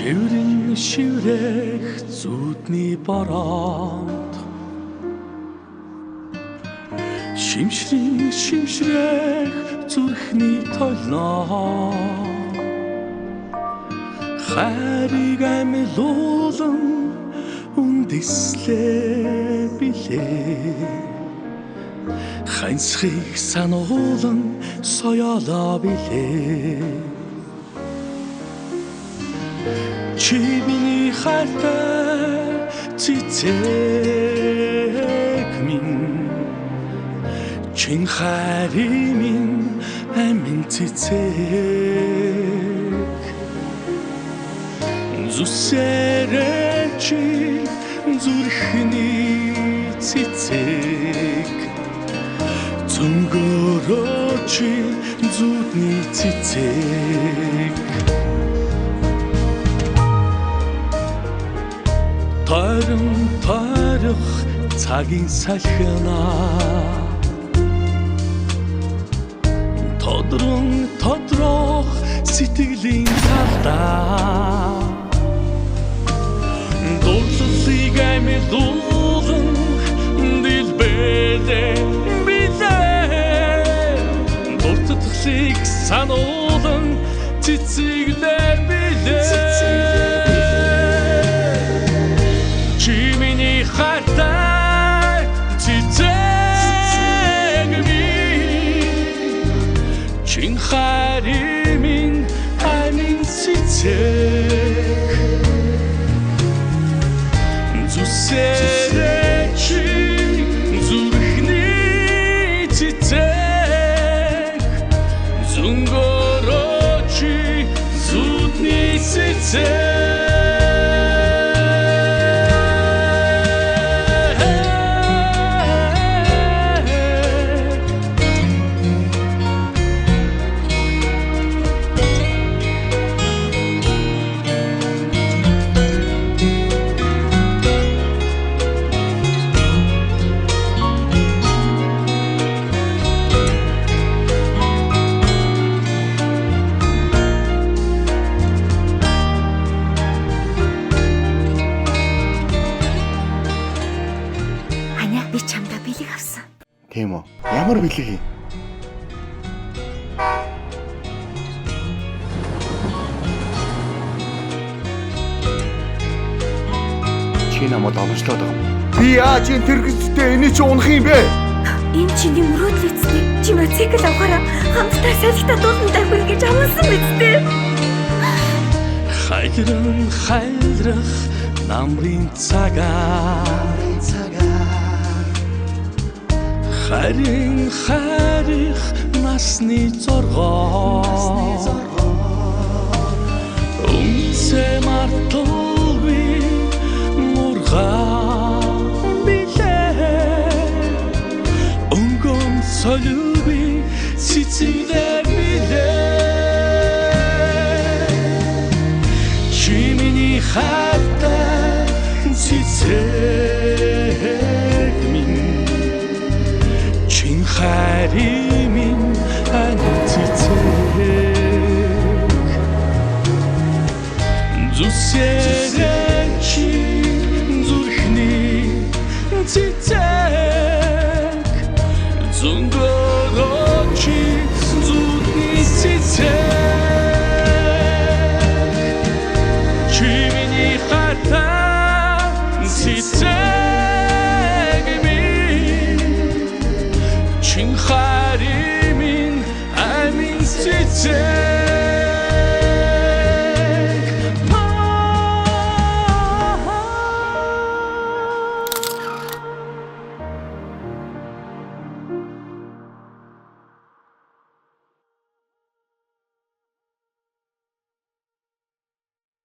Шиврэн шиврэх зүудний бороонд Шимшрэн шимшрэх зүрхний толноо Хариг амьлуулан үндэслээ билээ Ханьсхийг сануулан соёолоо билээ Чи миний хайртай цэцэг минь Чин хайрын минь амин цэцэг Зүсэрэн чи зүрхний цэцэг Цөнгөрөө чи зүудний цэцэг Тойрон тойрох цагийн салхинаа Тодрон тодрох сэтгэлийн талдаа Дурлалыг амьлуулан дэлбэрээ билээ Дуртатгалыг сануулан цэцэглэр билээ Хайртай цэцэг минь Чин хайрын минь амин цэцэг Зүсэрэн чи зүрхний цэцэг Зүнгөрөө чи зүудний цэцэг Тийм үү? Ямар бэлэг юм? Чи намайг домжлоод байгаа юм. Би яаж энэ тэрэгцтэй энийг чи унах юм бэ? Энэ чиний мөрөөдөл эцтэй. Чи мотоцикл авахаараа хамтдаа салхитаа дуулан тавих гэж амласан биз дээ. Хайрын хайрах намрын цагаар Харин харих насны зоргоо Үнсэ марталгүй мургаан билээ Өнгөн солиугүй цэцэглэр билээ Чи миний хайртай цэцэг минь Чин хайрын минь амин цэцэг Зүсэ